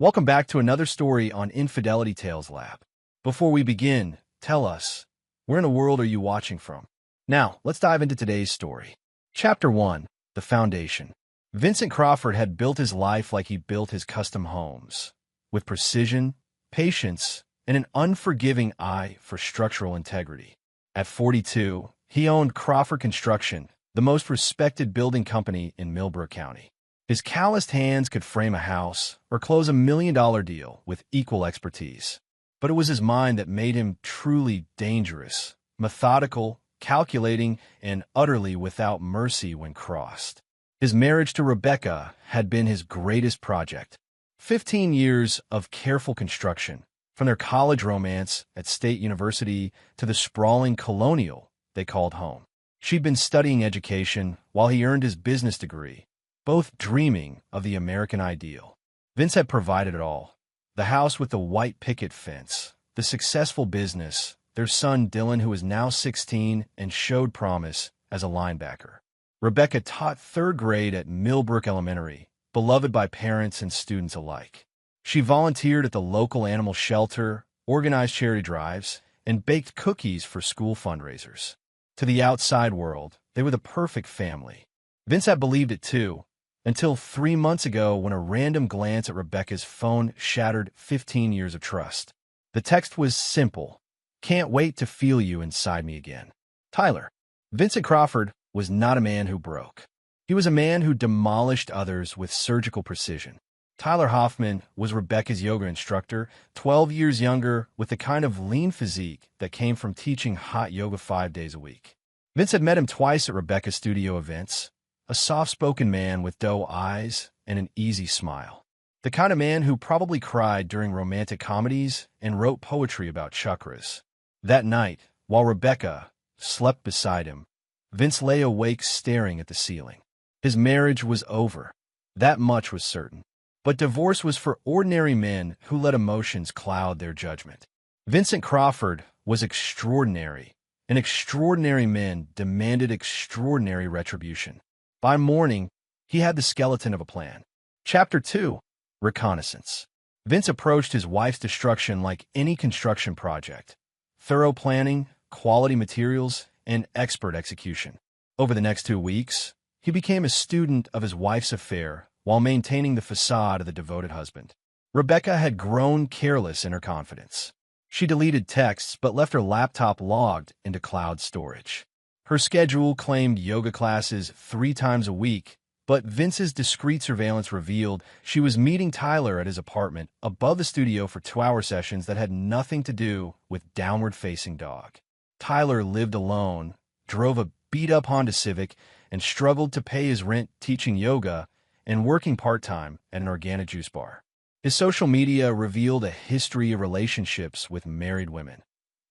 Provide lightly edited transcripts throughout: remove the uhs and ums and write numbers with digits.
Welcome back to another story on Infidelity Tales Lab. Before we begin, tell us, where in the world are you watching from? Now, let's dive into today's story. Chapter 1. The Foundation. Vincent Crawford had built his life like he built his custom homes, with precision, patience, and an unforgiving eye for structural integrity. At 42, he owned Crawford Construction, the most respected building company in Millbrook County. His calloused hands could frame a house or close a $1 million deal with equal expertise. But it was his mind that made him truly dangerous, methodical, calculating, and utterly without mercy when crossed. His marriage to Rebecca had been his greatest project. 15 years of careful construction, from their college romance at State University to the sprawling colonial they called home. She'd been studying education while he earned his business degree, both dreaming of the American ideal. Vince had provided it all. The house with the white picket fence, the successful business, their son Dylan, who was now 16 and showed promise as a linebacker. Rebecca taught third grade at Millbrook Elementary, beloved by parents and students alike. She volunteered at the local animal shelter, organized charity drives, and baked cookies for school fundraisers. To the outside world, they were the perfect family. Vince had believed it too, until 3 months ago when a random glance at Rebecca's phone shattered 15 years of trust. The text was simple: "Can't wait to feel you inside me again. Tyler." Vincent Crawford was not a man who broke. He was a man who demolished others with surgical precision. Tyler Hoffman was Rebecca's yoga instructor, 12 years younger, with the kind of lean physique that came from teaching hot yoga 5 days a week. Vince had met him twice at Rebecca's studio events. A soft-spoken man with doe eyes and an easy smile. The kind of man who probably cried during romantic comedies and wrote poetry about chakras. That night, while Rebecca slept beside him, Vince lay awake staring at the ceiling. His marriage was over. That much was certain. But divorce was for ordinary men who let emotions cloud their judgment. Vincent Crawford was extraordinary, and extraordinary men demanded extraordinary retribution. By morning, he had the skeleton of a plan. Chapter 2. Reconnaissance. Vince approached his wife's destruction like any construction project: thorough planning, quality materials, and expert execution. Over the next 2 weeks, he became a student of his wife's affair while maintaining the facade of the devoted husband. Rebecca had grown careless in her confidence. She deleted texts but left her laptop logged into cloud storage. Her schedule claimed yoga classes 3 times a week, but Vince's discreet surveillance revealed she was meeting Tyler at his apartment above the studio for 2-hour sessions that had nothing to do with downward-facing dog. Tyler lived alone, drove a beat-up Honda Civic, and struggled to pay his rent teaching yoga and working part-time at an organic juice bar. His social media revealed a history of relationships with married women.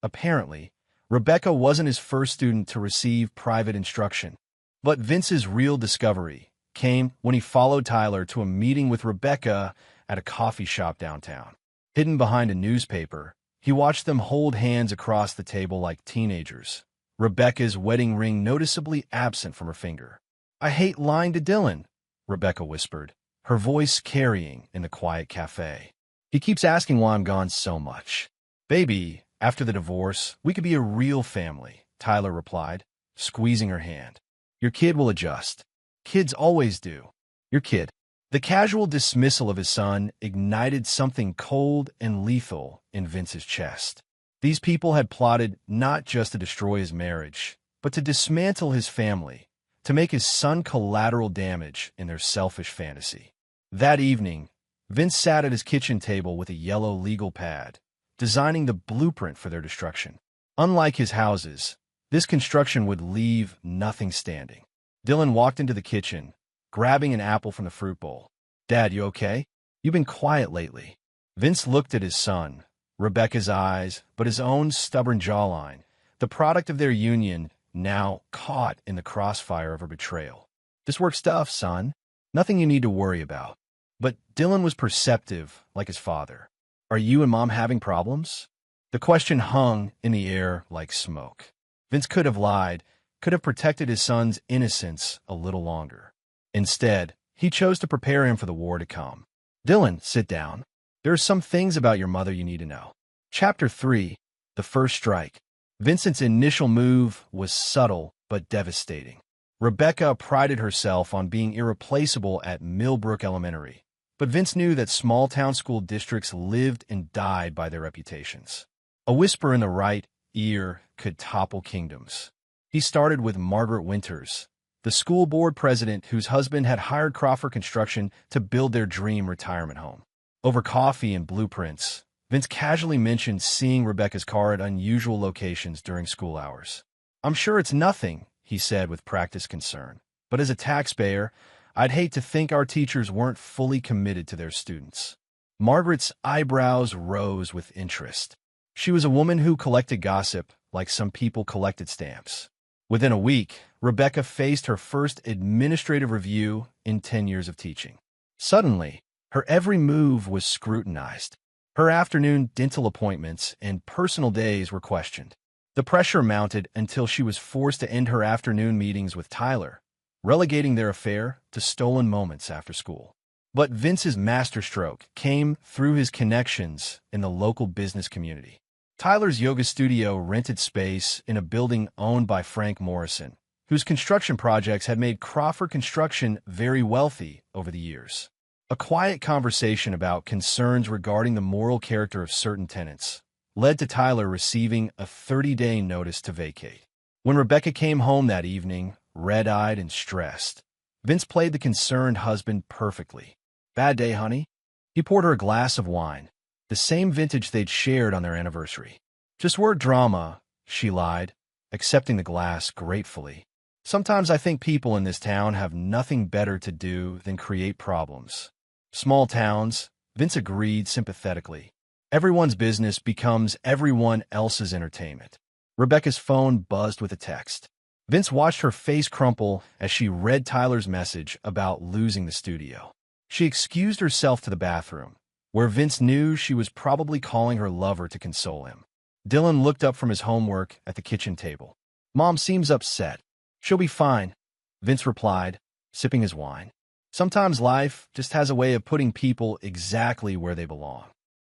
Apparently, Rebecca wasn't his first student to receive private instruction. But Vince's real discovery came when he followed Tyler to a meeting with Rebecca at a coffee shop downtown. Hidden behind a newspaper, he watched them hold hands across the table like teenagers, Rebecca's wedding ring noticeably absent from her finger. "I hate lying to Dylan," Rebecca whispered, her voice carrying in the quiet cafe. "He keeps asking why I'm gone so much." "Baby, after the divorce, we could be a real family," Tyler replied, squeezing her hand. "Your kid will adjust. Kids always do. Your kid." The casual dismissal of his son ignited something cold and lethal in Vince's chest. These people had plotted not just to destroy his marriage, but to dismantle his family, to make his son collateral damage in their selfish fantasy. That evening, Vince sat at his kitchen table with a yellow legal pad, designing the blueprint for their destruction. Unlike his houses, this construction would leave nothing standing. Dylan walked into the kitchen, grabbing an apple from the fruit bowl. "Dad, you okay? You've been quiet lately." Vince looked at his son, Rebecca's eyes, but his own stubborn jawline, the product of their union, now caught in the crossfire of her betrayal. "Just work stuff, son. Nothing you need to worry about." But Dylan was perceptive, like his father. "Are you and Mom having problems?" The question hung in the air like smoke. Vince could have lied, could have protected his son's innocence a little longer. Instead, he chose to prepare him for the war to come. "Dylan, sit down." There are some things about your mother you need to know. Chapter 3. The First Strike. Vincent's initial move was subtle but devastating. Rebecca prided herself on being irreplaceable at Millbrook Elementary, but Vince knew that small-town school districts lived and died by their reputations. A whisper in the right ear could topple kingdoms. He started with Margaret Winters, the school board president whose husband had hired Crawford Construction to build their dream retirement home. Over coffee and blueprints, Vince casually mentioned seeing Rebecca's car at unusual locations during school hours. "I'm sure it's nothing," he said with practiced concern, "but as a taxpayer, I'd hate to think our teachers weren't fully committed to their students." Margaret's eyebrows rose with interest. She was a woman who collected gossip like some people collected stamps. Within a week, Rebecca faced her first administrative review in 10 years of teaching. Suddenly, her every move was scrutinized. Her afternoon dental appointments and personal days were questioned. The pressure mounted until she was forced to end her afternoon meetings with Tyler, relegating their affair to stolen moments after school. But Vince's masterstroke came through his connections in the local business community. Tyler's yoga studio rented space in a building owned by Frank Morrison, whose construction projects had made Crawford Construction very wealthy over the years. A quiet conversation about concerns regarding the moral character of certain tenants led to Tyler receiving a 30-day notice to vacate. When Rebecca came home that evening, red-eyed and stressed, Vince played the concerned husband perfectly. "Bad day, honey?" He poured her a glass of wine, the same vintage they'd shared on their anniversary. "Just work drama," she lied, accepting the glass gratefully. "Sometimes I think people in this town have nothing better to do than create problems." "Small towns," Vince agreed sympathetically. "Everyone's business becomes everyone else's entertainment." Rebecca's phone buzzed with a text. Vince watched her face crumple as she read Tyler's message about losing the studio. She excused herself to the bathroom, where Vince knew she was probably calling her lover to console him. Dylan looked up from his homework at the kitchen table. "Mom seems upset." "She'll be fine," Vince replied, sipping his wine. Sometimes life just has a way of putting people exactly where they belong.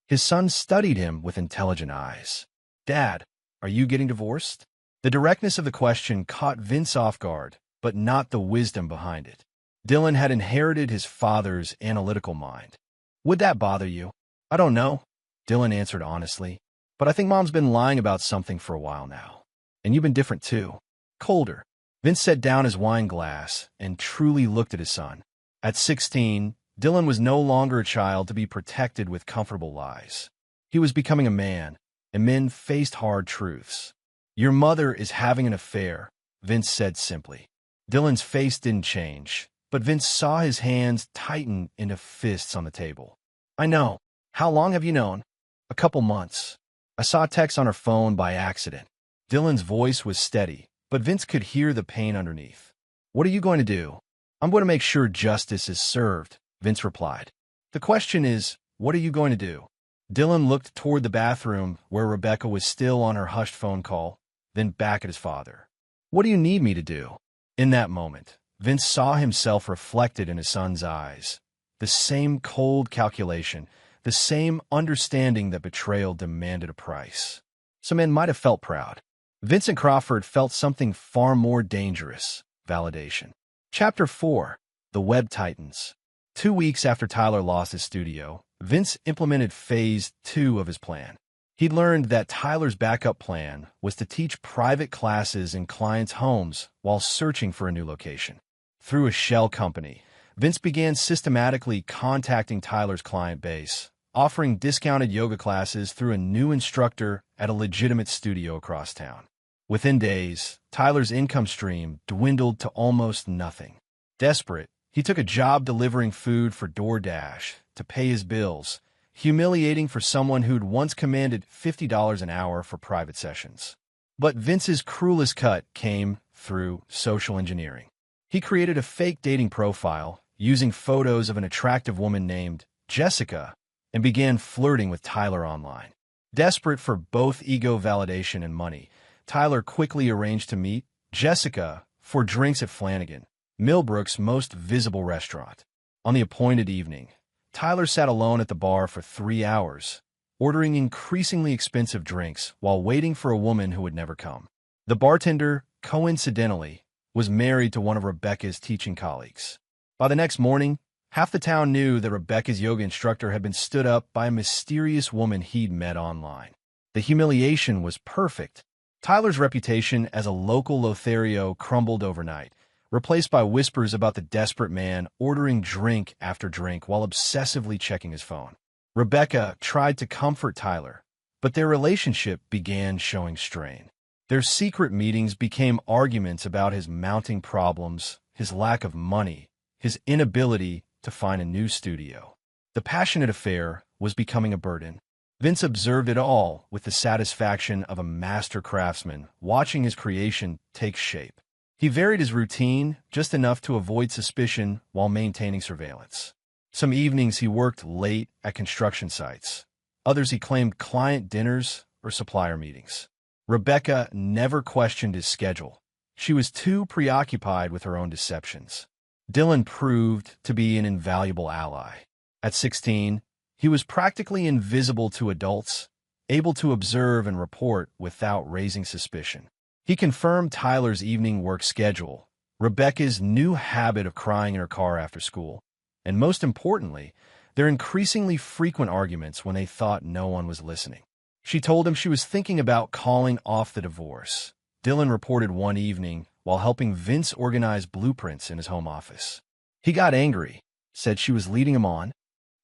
His son studied him with intelligent eyes. "Dad, are you getting divorced?" The directness of the question caught Vince off guard, but not the wisdom behind it. Dylan had inherited his father's analytical mind. "Would that bother you?" "I don't know," Dylan answered honestly, "but I think Mom's been lying about something for a while now. And you've been different too." Colder. Vince set down his wine glass and truly looked at his son. At 16, Dylan was no longer a child to be protected with comfortable lies. He was becoming a man, and men faced hard truths. "Your mother is having an affair," Vince said simply. Dylan's face didn't change, but Vince saw his hands tighten into fists on the table. "I know. How long have you known?" "A couple months. I saw a text on her phone by accident." Dylan's voice was steady, but Vince could hear the pain underneath. "What are you going to do?" "I'm going to make sure justice is served," Vince replied. "The question is, what are you going to do?" Dylan looked toward the bathroom where Rebecca was still on her hushed phone call, then back at his father. "What do you need me to do?" In that moment, Vince saw himself reflected in his son's eyes. The same cold calculation, the same understanding that betrayal demanded a price. Some men might have felt proud. Vincent Crawford felt something far more dangerous: validation. Chapter 4. The Web Titans. 2 weeks after Tyler lost his studio, Vince implemented Phase 2 of his plan. He'd learned that Tyler's backup plan was to teach private classes in clients' homes while searching for a new location. Through a shell company, Vince began systematically contacting Tyler's client base, offering discounted yoga classes through a new instructor at a legitimate studio across town. Within days, Tyler's income stream dwindled to almost nothing. Desperate, he took a job delivering food for DoorDash to pay his bills, humiliating for someone who'd once commanded $50 an hour for private sessions. But Vince's cruelest cut came through social engineering. He created a fake dating profile using photos of an attractive woman named Jessica and began flirting with Tyler online. Desperate for both ego validation and money, Tyler quickly arranged to meet Jessica for drinks at Flanagan, Millbrook's most visible restaurant. On the appointed evening, Tyler sat alone at the bar for 3 hours, ordering increasingly expensive drinks while waiting for a woman who would never come. The bartender, coincidentally, was married to one of Rebecca's teaching colleagues. By the next morning, half the town knew that Rebecca's yoga instructor had been stood up by a mysterious woman he'd met online. The humiliation was perfect. Tyler's reputation as a local Lothario crumbled overnight, replaced by whispers about the desperate man ordering drink after drink while obsessively checking his phone. Rebecca tried to comfort Tyler, but their relationship began showing strain. Their secret meetings became arguments about his mounting problems, his lack of money, his inability to find a new studio. The passionate affair was becoming a burden. Vince observed it all with the satisfaction of a master craftsman watching his creation take shape. He varied his routine just enough to avoid suspicion while maintaining surveillance. Some evenings he worked late at construction sites. Others he claimed client dinners or supplier meetings. Rebecca never questioned his schedule. She was too preoccupied with her own deceptions. Dylan proved to be an invaluable ally. At 16, he was practically invisible to adults, able to observe and report without raising suspicion. He confirmed Tyler's evening work schedule, Rebecca's new habit of crying in her car after school, and most importantly, their increasingly frequent arguments when they thought no one was listening. She told him she was thinking about calling off the divorce. Dylan reported one evening while helping Vince organize blueprints in his home office. He got angry, said she was leading him on.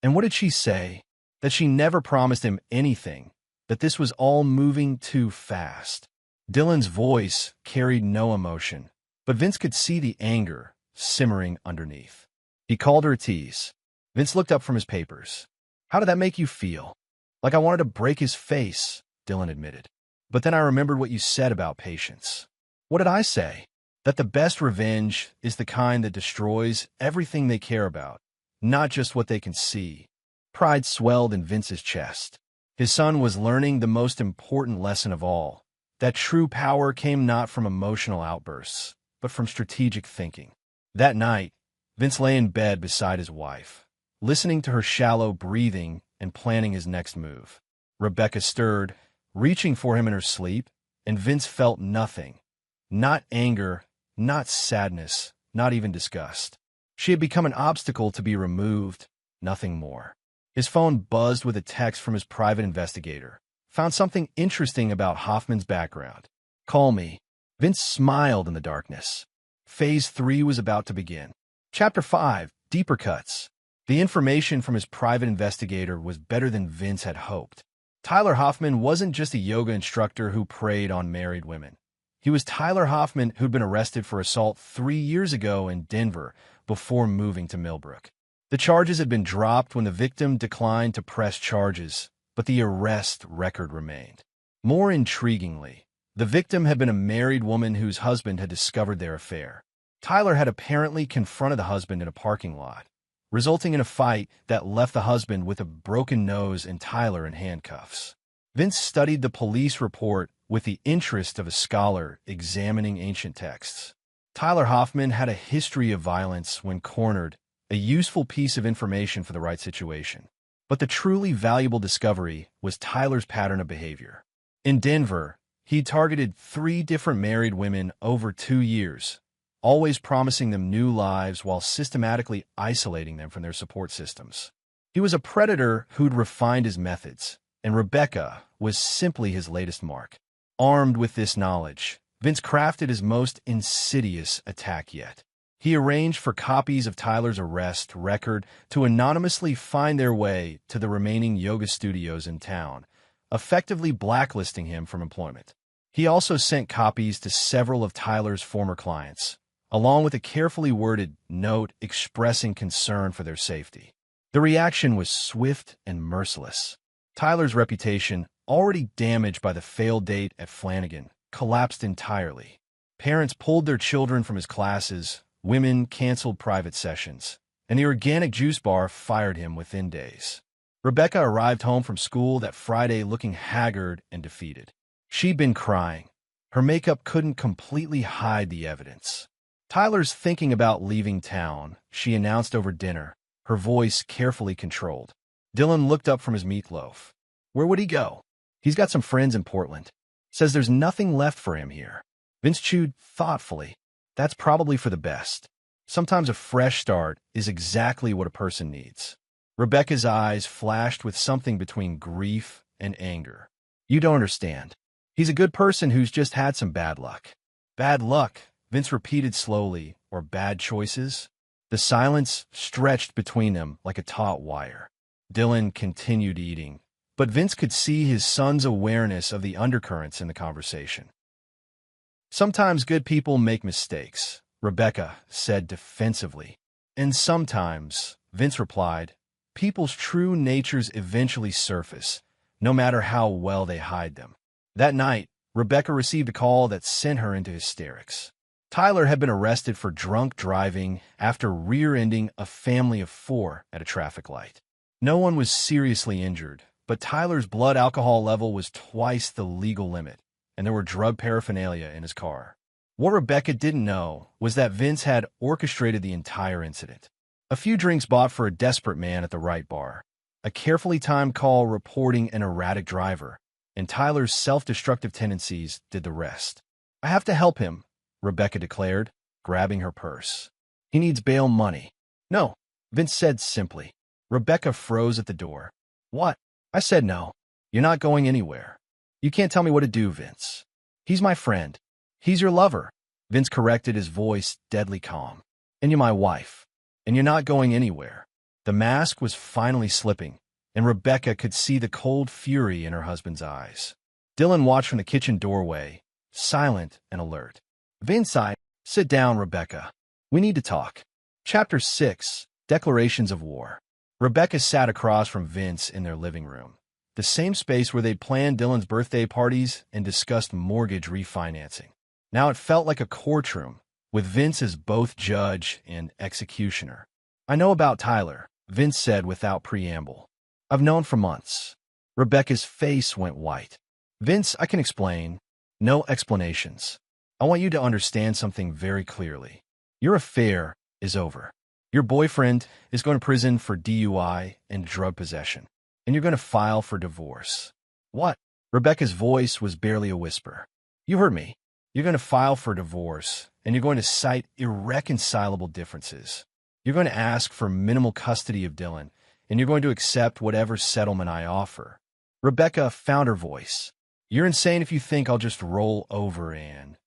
And what did she say? That she never promised him anything, that this was all moving too fast. Dylan's voice carried no emotion, but Vince could see the anger simmering underneath. He called her a tease. Vince looked up from his papers. How did that make you feel? Like I wanted to break his face, Dylan admitted. But then I remembered what you said about patience. What did I say? That the best revenge is the kind that destroys everything they care about, not just what they can see. Pride swelled in Vince's chest. His son was learning the most important lesson of all, that true power came not from emotional outbursts, but from strategic thinking. That night, Vince lay in bed beside his wife, listening to her shallow breathing and planning his next move. Rebecca stirred, reaching for him in her sleep, and Vince felt nothing. Not anger, not sadness, not even disgust. She had become an obstacle to be removed, nothing more. His phone buzzed with a text from his private investigator. Found something interesting about Hoffman's background. Call me. Vince smiled in the darkness. Phase 3 was about to begin. Chapter 5, Deeper Cuts. The information from his private investigator was better than Vince had hoped. Tyler Hoffman wasn't just a yoga instructor who preyed on married women. He was Tyler Hoffman, who'd been arrested for assault 3 years ago in Denver before moving to Millbrook. The charges had been dropped when the victim declined to press charges, but the arrest record remained. More intriguingly, the victim had been a married woman whose husband had discovered their affair. Tyler had apparently confronted the husband in a parking lot, resulting in a fight that left the husband with a broken nose and Tyler in handcuffs. Vince studied the police report with the interest of a scholar examining ancient texts. Tyler Hoffman had a history of violence when cornered, a useful piece of information for the right situation. But the truly valuable discovery was Tyler's pattern of behavior. In Denver, he targeted 3 different married women over 2 years, always promising them new lives while systematically isolating them from their support systems. He was a predator who'd refined his methods, and Rebecca was simply his latest mark. Armed with this knowledge, Vince crafted his most insidious attack yet. He arranged for copies of Tyler's arrest record to anonymously find their way to the remaining yoga studios in town, effectively blacklisting him from employment. He also sent copies to several of Tyler's former clients, along with a carefully worded note expressing concern for their safety. The reaction was swift and merciless. Tyler's reputation, already damaged by the failed date at Flanagan, collapsed entirely. Parents pulled their children from his classes, women canceled private sessions, and the organic juice bar fired him within days. Rebecca arrived home from school that Friday looking haggard and defeated. She'd been crying. Her makeup couldn't completely hide the evidence. Tyler's thinking about leaving town, she announced over dinner, her voice carefully controlled. Dylan looked up from his meatloaf. Where would he go? He's got some friends in Portland. Says there's nothing left for him here. Vince chewed thoughtfully. That's probably for the best. Sometimes a fresh start is exactly what a person needs. Rebecca's eyes flashed with something between grief and anger. You don't understand. He's a good person who's just had some bad luck. Bad luck, Vince repeated slowly, or bad choices? The silence stretched between them like a taut wire. Dylan continued eating, but Vince could see his son's awareness of the undercurrents in the conversation. Sometimes good people make mistakes, Rebecca said defensively. And sometimes, Vince replied, people's true natures eventually surface, no matter how well they hide them. That night, Rebecca received a call that sent her into hysterics. Tyler had been arrested for drunk driving after rear-ending a family of 4 at a traffic light. No one was seriously injured, but Tyler's blood alcohol level was twice the legal limit, and there were drug paraphernalia in his car. What Rebecca didn't know was that Vince had orchestrated the entire incident. A few drinks bought for a desperate man at the right bar, a carefully timed call reporting an erratic driver, and Tyler's self-destructive tendencies did the rest. I have to help him, Rebecca declared, grabbing her purse. He needs bail money. No, Vince said simply. Rebecca froze at the door. What? I said no. You're not going anywhere. You can't tell me what to do, Vince. He's my friend. He's your lover. Vince corrected, his voice deadly calm. And you're my wife. And you're not going anywhere. The mask was finally slipping, and Rebecca could see the cold fury in her husband's eyes. Dylan watched from the kitchen doorway, silent and alert. Vince, sit down, Rebecca. We need to talk. Chapter 6, Declarations of War. Rebecca sat across from Vince in their living room, the same space where they'd planned Dylan's birthday parties and discussed mortgage refinancing. Now it felt like a courtroom, with Vince as both judge and executioner. I know about Tyler, Vince said without preamble. I've known for months. Rebecca's face went white. Vince, I can explain. No explanations. I want you to understand something very clearly. Your affair is over. Your boyfriend is going to prison for DUI and drug possession, and you're going to file for divorce. What? Rebecca's voice was barely a whisper. You heard me. You're going to file for divorce, and you're going to cite irreconcilable differences. You're going to ask for minimal custody of Dylan, and you're going to accept whatever settlement I offer. Rebecca found her voice. You're insane if you think I'll just roll over and...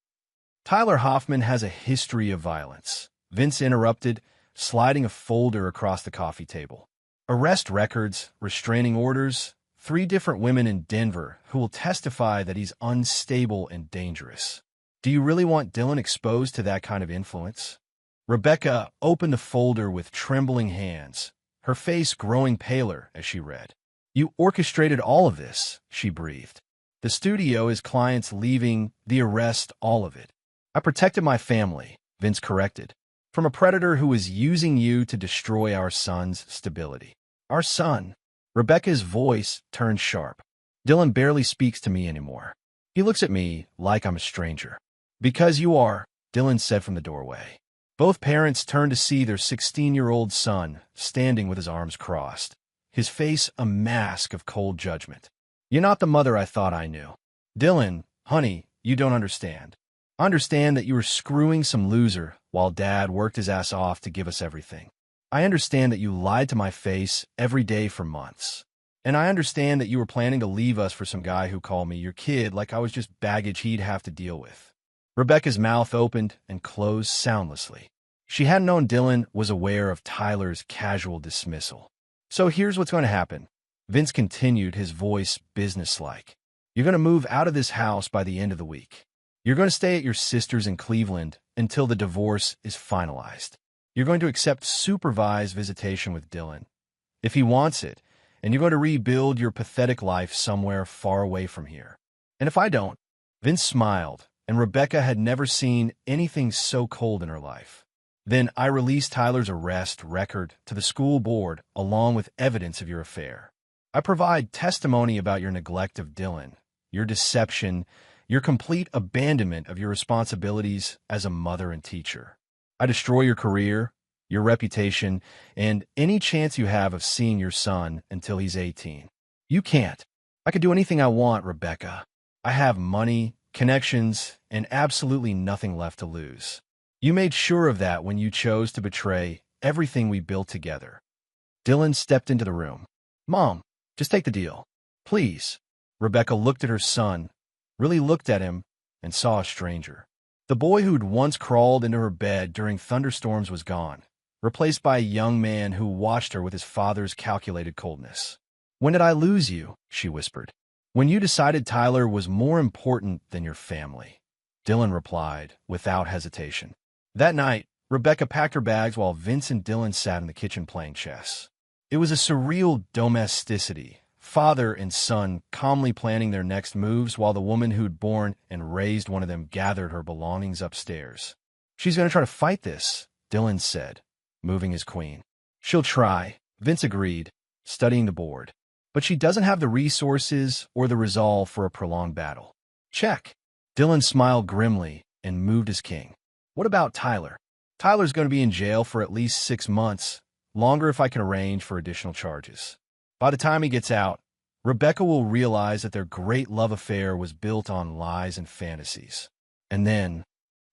Tyler Hoffman has a history of violence. Vince interrupted, sliding a folder across the coffee table. Arrest records, restraining orders, 3 different women in Denver who will testify that he's unstable and dangerous. Do you really want Dylan exposed to that kind of influence? Rebecca opened the folder with trembling hands, her face growing paler as she read. You orchestrated all of this, she breathed. The studio, his clients leaving, the arrest, all of it. I protected my family, Vince corrected, from a predator who was using you to destroy our son's stability. Our son. Rebecca's voice turned sharp. Dylan barely speaks to me anymore. He looks at me like I'm a stranger. Because you are, Dylan said from the doorway. Both parents turned to see their 16-year-old son standing with his arms crossed, his face a mask of cold judgment. You're not the mother I thought I knew. Dylan, honey, you don't understand. I understand that you were screwing some loser while Dad worked his ass off to give us everything. I understand that you lied to my face every day for months. And I understand that you were planning to leave us for some guy who called me your kid like I was just baggage he'd have to deal with. Rebecca's mouth opened and closed soundlessly. She hadn't known Dylan was aware of Tyler's casual dismissal. So here's what's going to happen. Vince continued, his voice businesslike. You're going to move out of this house by the end of the week. You're going to stay at your sister's in Cleveland until the divorce is finalized. You're going to accept supervised visitation with Dylan, if he wants it, and you're going to rebuild your pathetic life somewhere far away from here. And if I don't, Vince smiled, and Rebecca had never seen anything so cold in her life. Then I released Tyler's arrest record to the school board along with evidence of your affair. I provide testimony about your neglect of Dylan, your deception, your complete abandonment of your responsibilities as a mother and teacher. I destroy your career, your reputation, and any chance you have of seeing your son until he's 18. You can't. I could do anything I want, Rebecca. I have money, connections, and absolutely nothing left to lose. You made sure of that when you chose to betray everything we built together. Dylan stepped into the room. Mom, just take the deal. Please. Rebecca looked at her son, really looked at him, and saw a stranger. The boy who'd once crawled into her bed during thunderstorms was gone, replaced by a young man who watched her with his father's calculated coldness. When did I lose you? She whispered. When you decided Tyler was more important than your family. Dylan replied, without hesitation. That night, Rebecca packed her bags while Vince and Dylan sat in the kitchen playing chess. It was a surreal domesticity, father and son calmly planning their next moves while the woman who'd born and raised one of them gathered her belongings upstairs. She's going to try to fight this, Dylan said, moving his queen. She'll try, Vince agreed, studying the board. But she doesn't have the resources or the resolve for a prolonged battle. Check. Dylan smiled grimly and moved his king. What about Tyler? Tyler's going to be in jail for at least 6 months, longer if I can arrange for additional charges. By the time he gets out, Rebecca will realize that their great love affair was built on lies and fantasies. And then,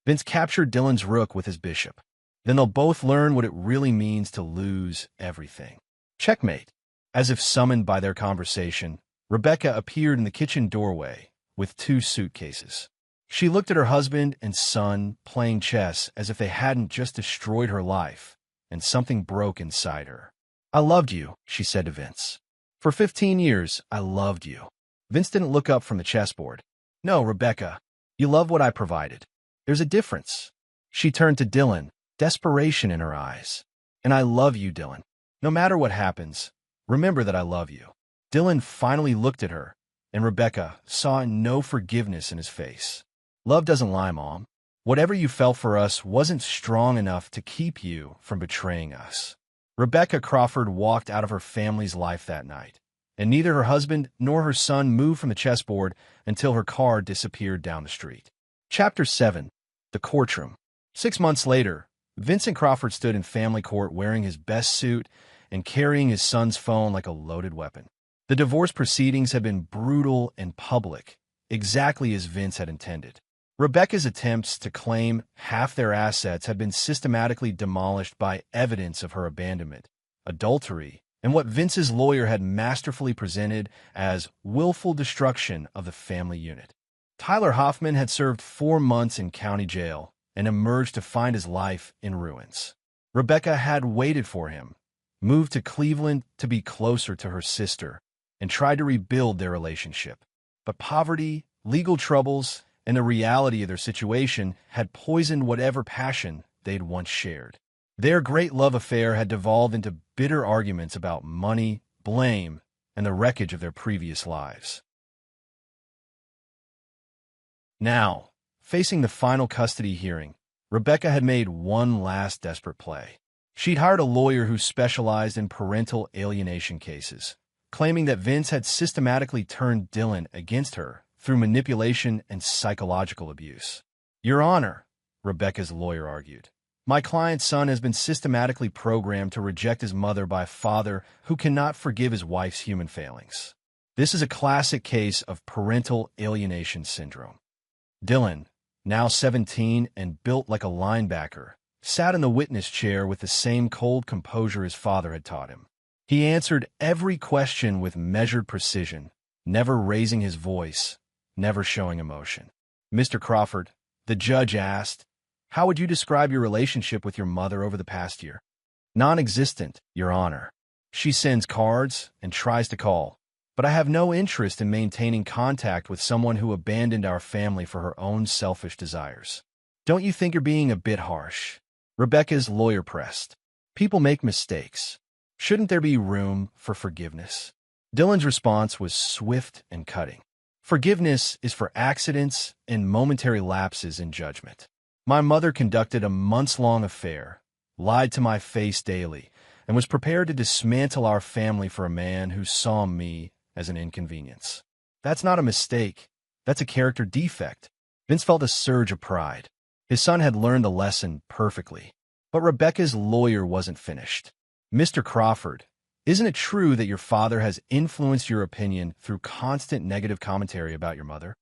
Vince captured Dylan's rook with his bishop. Then they'll both learn what it really means to lose everything. Checkmate. As if summoned by their conversation, Rebecca appeared in the kitchen doorway with 2 suitcases. She looked at her husband and son playing chess as if they hadn't just destroyed her life, and something broke inside her. I loved you, she said to Vince. For 15 years, I loved you. Vince didn't look up from the chessboard. No, Rebecca, you love what I provided. There's a difference. She turned to Dylan, desperation in her eyes. And I love you, Dylan. No matter what happens, remember that I love you. Dylan finally looked at her, and Rebecca saw no forgiveness in his face. Love doesn't lie, Mom. Whatever you felt for us wasn't strong enough to keep you from betraying us. Rebecca Crawford walked out of her family's life that night, and neither her husband nor her son moved from the chessboard until her car disappeared down the street. Chapter 7. The Courtroom. 6 months later, Vincent Crawford stood in family court wearing his best suit and carrying his son's phone like a loaded weapon. The divorce proceedings had been brutal and public, exactly as Vince had intended. Rebecca's attempts to claim half their assets had been systematically demolished by evidence of her abandonment, adultery, and what Vince's lawyer had masterfully presented as willful destruction of the family unit. Tyler Hoffman had served 4 months in county jail and emerged to find his life in ruins. Rebecca had waited for him, moved to Cleveland to be closer to her sister, and tried to rebuild their relationship. But poverty, legal troubles, and the reality of their situation had poisoned whatever passion they'd once shared. Their great love affair had devolved into bitter arguments about money, blame, and the wreckage of their previous lives. Now, facing the final custody hearing, Rebecca had made one last desperate play. She'd hired a lawyer who specialized in parental alienation cases, claiming that Vince had systematically turned Dylan against her through manipulation and psychological abuse. Your Honor, Rebecca's lawyer argued, my client's son has been systematically programmed to reject his mother by a father who cannot forgive his wife's human failings. This is a classic case of parental alienation syndrome. Dylan, now 17 and built like a linebacker, sat in the witness chair with the same cold composure his father had taught him. He answered every question with measured precision, never raising his voice, never showing emotion. Mr. Crawford, the judge asked, how would you describe your relationship with your mother over the past year? Non-existent, Your Honor. She sends cards and tries to call, but I have no interest in maintaining contact with someone who abandoned our family for her own selfish desires. Don't you think you're being a bit harsh? Rebecca's lawyer pressed. People make mistakes. Shouldn't there be room for forgiveness? Dylan's response was swift and cutting. Forgiveness is for accidents and momentary lapses in judgment. My mother conducted a months-long affair, lied to my face daily, and was prepared to dismantle our family for a man who saw me as an inconvenience. That's not a mistake. That's a character defect. Vince felt a surge of pride. His son had learned the lesson perfectly. But Rebecca's lawyer wasn't finished. "Mr. Crawford, isn't it true that your father has influenced your opinion through constant negative commentary about your mother?"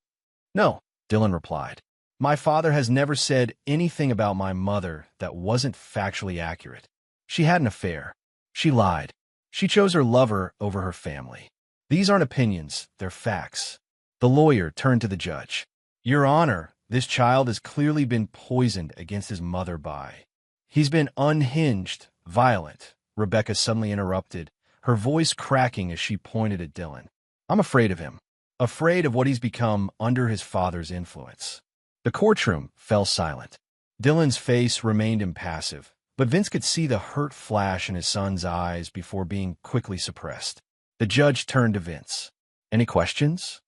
"No," Dylan replied. "My father has never said anything about my mother that wasn't factually accurate. She had an affair. She lied. She chose her lover over her family. These aren't opinions, they're facts." The lawyer turned to the judge. "Your Honor, this child has clearly been poisoned against his mother by—" "He's been unhinged, violent," Rebecca suddenly interrupted, her voice cracking as she pointed at Dylan. "I'm afraid of him. Afraid of what he's become under his father's influence." The courtroom fell silent. Dylan's face remained impassive, but Vince could see the hurt flash in his son's eyes before being quickly suppressed. The judge turned to Vince. "Any questions?"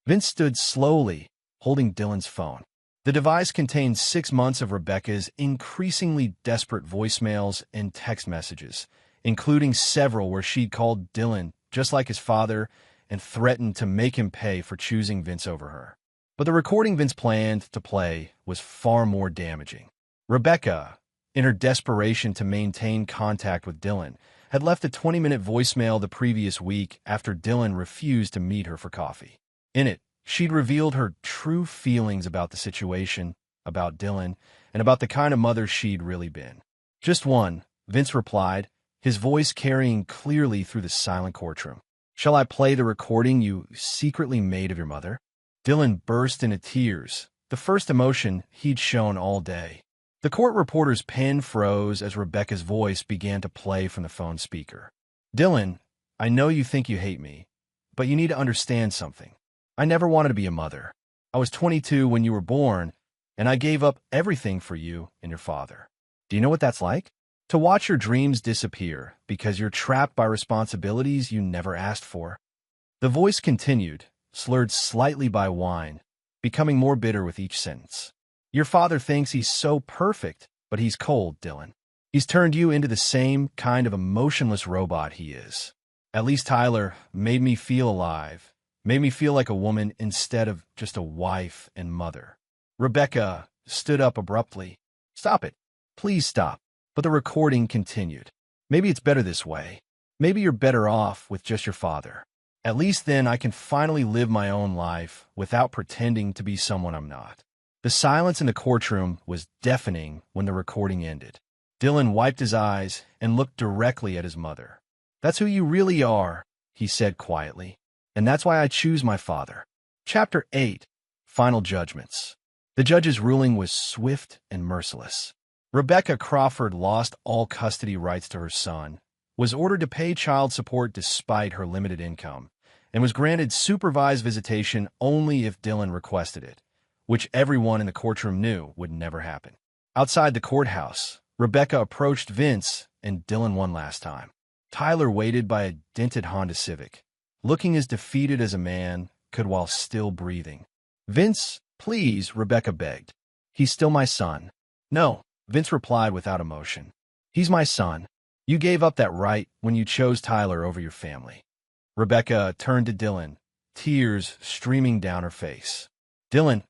Vince stood slowly, holding Dylan's phone. The device contained 6 months of Rebecca's increasingly desperate voicemails and text messages, including several where she'd called Dylan just like his father and threatened to make him pay for choosing Vince over her. But the recording Vince planned to play was far more damaging. Rebecca, in her desperation to maintain contact with Dylan, had left a 20-minute voicemail the previous week after Dylan refused to meet her for coffee. In it, she'd revealed her true feelings about the situation, about Dylan, and about the kind of mother she'd really been. "Just one," Vince replied, his voice carrying clearly through the silent courtroom. "Shall I play the recording you secretly made of your mother?" Dylan burst into tears, the first emotion he'd shown all day. The court reporter's pen froze as Rebecca's voice began to play from the phone speaker. "Dylan, I know you think you hate me, but you need to understand something. I never wanted to be a mother. I was 22 when you were born, and I gave up everything for you and your father. Do you know what that's like? To watch your dreams disappear because you're trapped by responsibilities you never asked for." The voice continued, slurred slightly by wine, becoming more bitter with each sentence. "Your father thinks he's so perfect, but he's cold, Dylan. He's turned you into the same kind of emotionless robot he is. At least Tyler made me feel alive, made me feel like a woman instead of just a wife and mother." Rebecca stood up abruptly. "Stop it. Please stop." But the recording continued. "Maybe it's better this way. Maybe you're better off with just your father. At least then I can finally live my own life without pretending to be someone I'm not." The silence in the courtroom was deafening when the recording ended. Dylan wiped his eyes and looked directly at his mother. "That's who you really are," he said quietly. "And that's why I choose my father." Chapter 8. Final Judgments. The judge's ruling was swift and merciless. Rebecca Crawford lost all custody rights to her son, was ordered to pay child support despite her limited income, and was granted supervised visitation only if Dylan requested it, which everyone in the courtroom knew would never happen. Outside the courthouse, Rebecca approached Vince and Dylan one last time. Tyler waited by a dented Honda Civic, looking as defeated as a man could while still breathing. "Vince, please," Rebecca begged. "He's still my son." "No," Vince replied without emotion. "He's my son. You gave up that right when you chose Tyler over your family." Rebecca turned to Dylan, tears streaming down her face. "Dylan,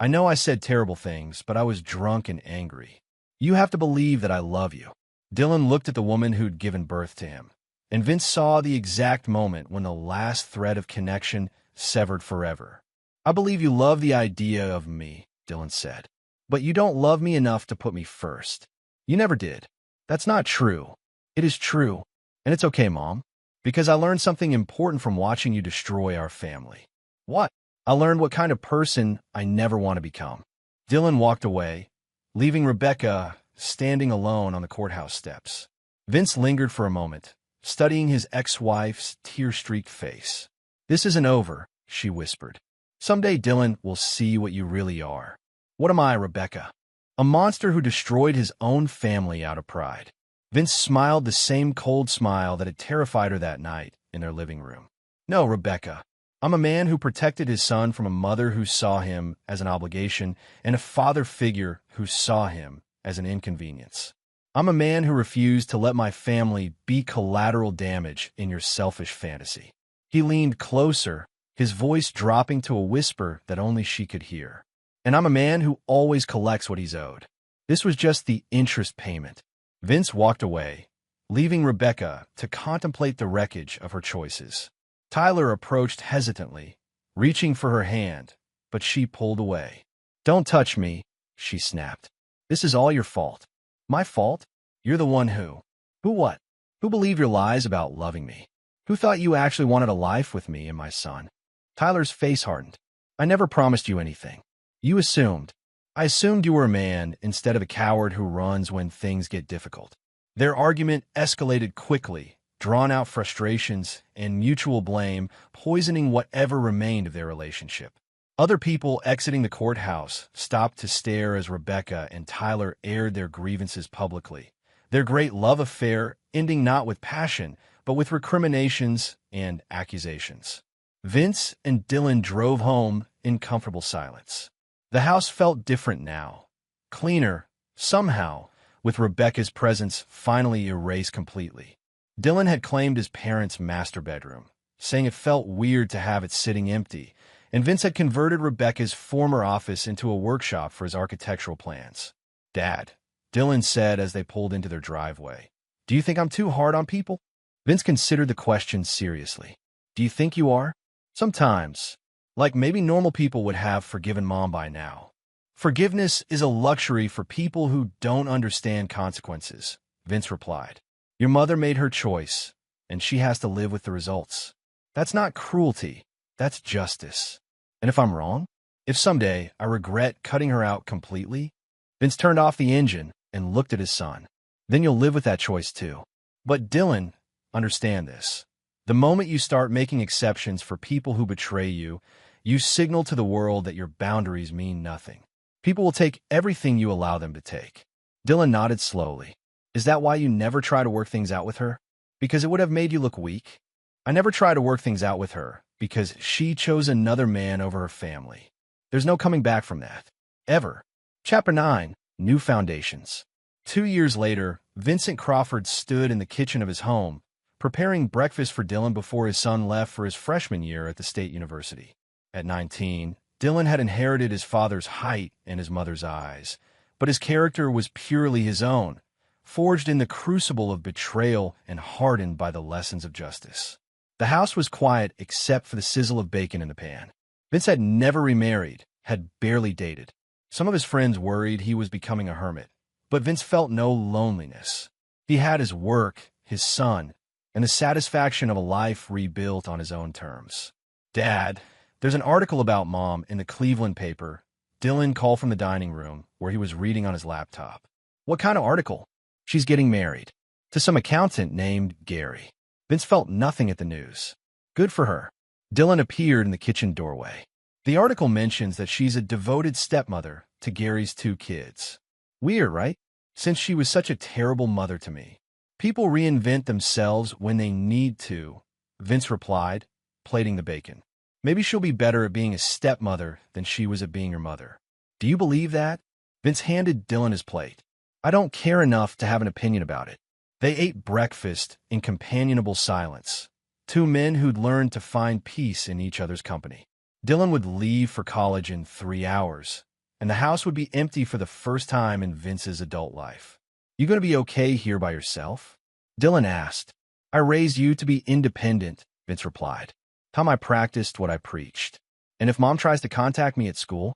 I know I said terrible things, but I was drunk and angry. You have to believe that I love you." Dylan looked at the woman who'd given birth to him, and Vince saw the exact moment when the last thread of connection severed forever. "I believe you love the idea of me," Dylan said, "but you don't love me enough to put me first. You never did." "That's not true." "It is true, and it's okay, Mom, because I learned something important from watching you destroy our family." "What?" "I learned what kind of person I never want to become." Dylan walked away, leaving Rebecca standing alone on the courthouse steps. Vince lingered for a moment, studying his ex-wife's tear-streaked face. "This isn't over," she whispered. "Someday Dylan will see what you really are." "What am I, Rebecca?" "A monster who destroyed his own family out of pride." Vince smiled the same cold smile that had terrified her that night in their living room. "No, Rebecca. I'm a man who protected his son from a mother who saw him as an obligation and a father figure who saw him as an inconvenience. I'm a man who refused to let my family be collateral damage in your selfish fantasy." He leaned closer, his voice dropping to a whisper that only she could hear. "And I'm a man who always collects what he's owed. This was just the interest payment. Vince walked away, leaving Rebecca to contemplate the wreckage of her choices. Tyler approached hesitantly, reaching for her hand, but she pulled away. "Don't touch me," she snapped. "This is all your fault." "My fault? You're the one who... Who what? Who believed your lies about loving me? Who thought you actually wanted a life with me and my son?" Tyler's face hardened. "I never promised you anything. You assumed. I assumed you were a man instead of a coward who runs when things get difficult." Their argument escalated quickly, drawn-out frustrations and mutual blame poisoning whatever remained of their relationship. Other people exiting the courthouse stopped to stare as Rebecca and Tyler aired their grievances publicly, their great love affair ending not with passion, but with recriminations and accusations. Vince and Dylan drove home in comfortable silence. The house felt different now, cleaner, somehow, with Rebecca's presence finally erased completely. Dylan had claimed his parents' master bedroom, saying it felt weird to have it sitting empty, and Vince had converted Rebecca's former office into a workshop for his architectural plans. "Dad," Dylan said as they pulled into their driveway, "do you think I'm too hard on people?" Vince considered the question seriously. "Do you think you are?" "Sometimes. Like maybe normal people would have forgiven Mom by now." "Forgiveness is a luxury for people who don't understand consequences," Vince replied. "Your mother made her choice, and she has to live with the results. That's not cruelty, that's justice. And if I'm wrong, if someday I regret cutting her out completely," Vince turned off the engine and looked at his son, "then you'll live with that choice too." "But Dylan, understand this. The moment you start making exceptions for people who betray you, you signal to the world that your boundaries mean nothing. People will take everything you allow them to take." Dylan nodded slowly. "Is that why you never try to work things out with her? Because it would have made you look weak?" "I never try to work things out with her because she chose another man over her family. There's no coming back from that. Ever." Chapter 9. New Foundations. 2 years later, Vincent Crawford stood in the kitchen of his home, preparing breakfast for Dylan before his son left for his freshman year at the state university. At 19, Dylan had inherited his father's height and his mother's eyes, but his character was purely his own, forged in the crucible of betrayal and hardened by the lessons of justice. The house was quiet except for the sizzle of bacon in the pan. Vince had never remarried, had barely dated. Some of his friends worried he was becoming a hermit, but Vince felt no loneliness. He had his work, his son, and the satisfaction of a life rebuilt on his own terms. "Dad, there's an article about Mom in the Cleveland paper." Dylan called from the dining room, where he was reading on his laptop. "What kind of article?" "She's getting married. To some accountant named Gary." Vince felt nothing at the news. "Good for her." Dylan appeared in the kitchen doorway. "The article mentions that she's a devoted stepmother to Gary's 2 kids. Weird, right? Since she was such a terrible mother to me." "People reinvent themselves when they need to," Vince replied, plating the bacon. "Maybe she'll be better at being a stepmother than she was at being your mother." "Do you believe that?" Vince handed Dylan his plate. "I don't care enough to have an opinion about it." They ate breakfast in companionable silence, 2 men who'd learned to find peace in each other's company. Dylan would leave for college in 3 hours, and the house would be empty for the first time in Vince's adult life. "You gonna be okay here by yourself?" Dylan asked. "I raised you to be independent," Vince replied. "Time I practiced what I preached. And if Mom tries to contact me at school,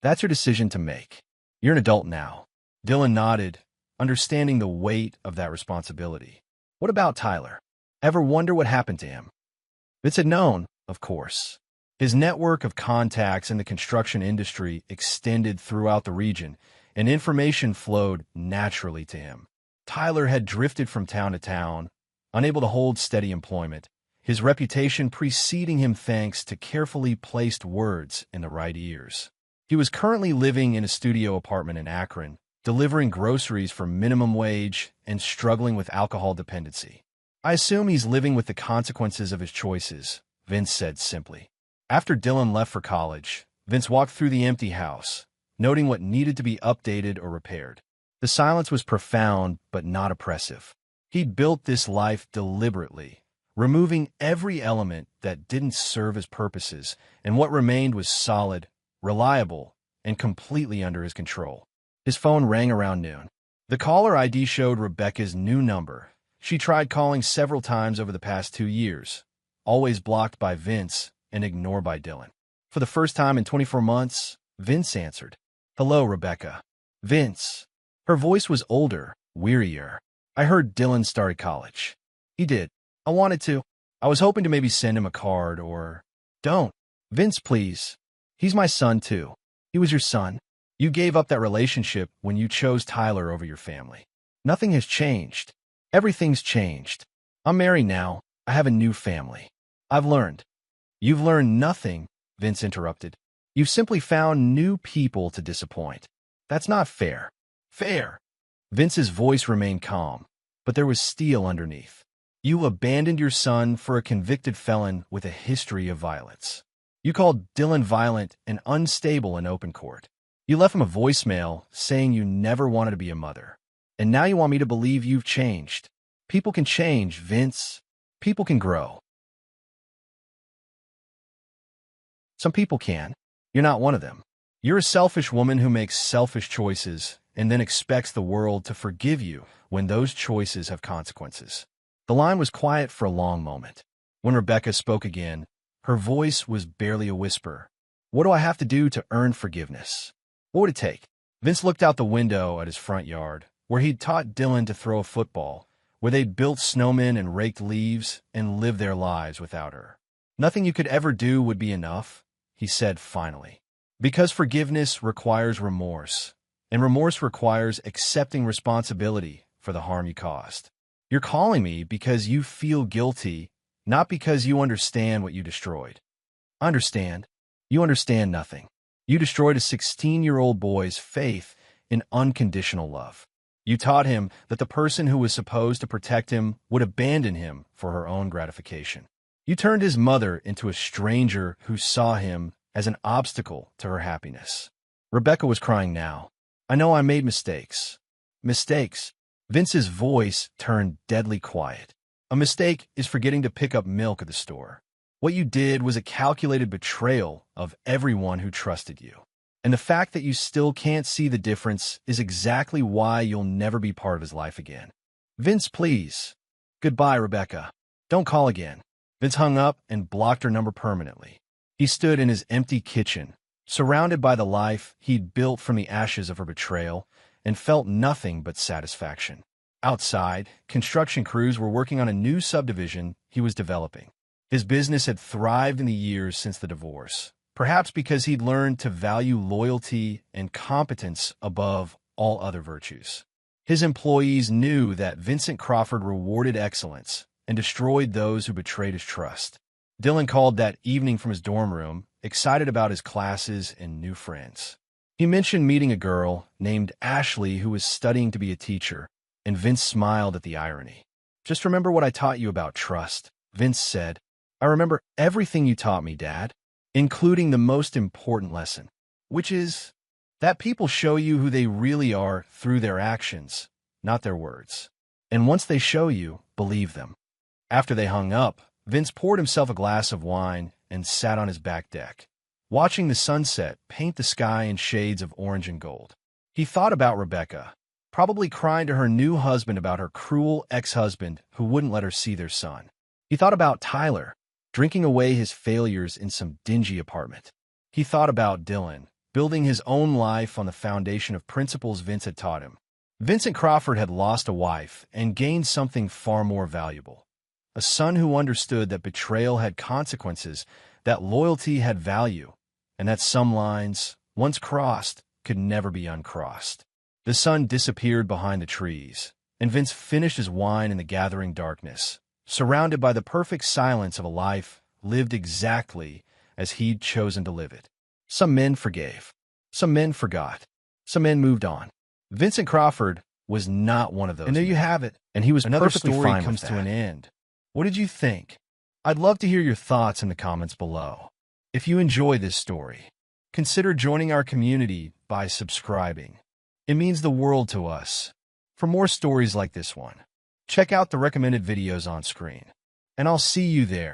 that's your decision to make. You're an adult now." Dylan nodded, understanding the weight of that responsibility. "What about Tyler? Ever wonder what happened to him?" Vince had known, of course. His network of contacts in the construction industry extended throughout the region, and information flowed naturally to him. Tyler had drifted from town to town, unable to hold steady employment, his reputation preceding him thanks to carefully placed words in the right ears. He was currently living in a studio apartment in Akron, delivering groceries for minimum wage and struggling with alcohol dependency. "I assume he's living with the consequences of his choices," Vince said simply. After Dylan left for college, Vince walked through the empty house, noting what needed to be updated or repaired. The silence was profound but not oppressive. He'd built this life deliberately, removing every element that didn't serve his purposes, and what remained was solid, reliable, and completely under his control. His phone rang around noon. The caller ID showed Rebecca's new number. She tried calling several times over the past 2 years, always blocked by Vince and ignored by Dylan. For the first time in 24 months, Vince answered. "Hello, Rebecca." "Vince." Her voice was older, wearier. "I heard Dylan started college." "He did. I wanted to. I was hoping to maybe send him a card or—" "Don't. Vince, please. He's my son, too." "He was your son? You gave up that relationship when you chose Tyler over your family." "Nothing has changed. Everything's changed. I'm married now. I have a new family. I've learned." "You've learned nothing," Vince interrupted. "You've simply found new people to disappoint. That's not fair." "Fair." Vince's voice remained calm, but there was steel underneath. "You abandoned your son for a convicted felon with a history of violence. You called Dylan violent and unstable in open court. You left him a voicemail saying you never wanted to be a mother. And now you want me to believe you've changed. People can change, Vince. People can grow." "Some people can. You're not one of them. You're a selfish woman who makes selfish choices and then expects the world to forgive you when those choices have consequences." The line was quiet for a long moment. When Rebecca spoke again, her voice was barely a whisper. "What do I have to do to earn forgiveness? What would it take?" Vince looked out the window at his front yard, where he'd taught Dylan to throw a football, where they'd built snowmen and raked leaves and lived their lives without her. "Nothing you could ever do would be enough," he said finally. "Because forgiveness requires remorse, and remorse requires accepting responsibility for the harm you caused. You're calling me because you feel guilty, not because you understand what you destroyed." "I understand. You understand nothing. You destroyed a 16-year-old boy's faith in unconditional love. You taught him that the person who was supposed to protect him would abandon him for her own gratification. You turned his mother into a stranger who saw him as an obstacle to her happiness." Rebecca was crying now. "I know I made mistakes." "Mistakes?" Vince's voice turned deadly quiet. "A mistake is forgetting to pick up milk at the store. What you did was a calculated betrayal of everyone who trusted you. And the fact that you still can't see the difference is exactly why you'll never be part of his life again." "Vince, please." "Goodbye, Rebecca. Don't call again." Vince hung up and blocked her number permanently. He stood in his empty kitchen, surrounded by the life he'd built from the ashes of her betrayal, and felt nothing but satisfaction. Outside, construction crews were working on a new subdivision he was developing. His business had thrived in the years since the divorce, perhaps because he'd learned to value loyalty and competence above all other virtues. His employees knew that Vincent Crawford rewarded excellence and destroyed those who betrayed his trust. Dylan called that evening from his dorm room, excited about his classes and new friends. He mentioned meeting a girl named Ashley who was studying to be a teacher, and Vince smiled at the irony. "Just remember what I taught you about trust," Vince said. "I remember everything you taught me, Dad, including the most important lesson, which is that people show you who they really are through their actions, not their words. And once they show you, believe them." After they hung up, Vince poured himself a glass of wine and sat on his back deck, watching the sunset paint the sky in shades of orange and gold. He thought about Rebecca, probably crying to her new husband about her cruel ex-husband who wouldn't let her see their son. He thought about Tyler, drinking away his failures in some dingy apartment. He thought about Dylan, building his own life on the foundation of principles Vince had taught him. Vincent Crawford had lost a wife and gained something far more valuable. A son who understood that betrayal had consequences, that loyalty had value, and that some lines, once crossed, could never be uncrossed. The sun disappeared behind the trees, and Vince finished his wine in the gathering darkness, surrounded by the perfect silence of a life lived exactly as he'd chosen to live it. Some men forgave. Some men forgot. Some men moved on. Vincent Crawford was not one of those. And there you have it. And he was perfectly fine with that. Another story comes to an end. What did you think? I'd love to hear your thoughts in the comments below. If you enjoy this story, consider joining our community by subscribing. It means the world to us. For more stories like this one, check out the recommended videos on screen. And I'll see you there.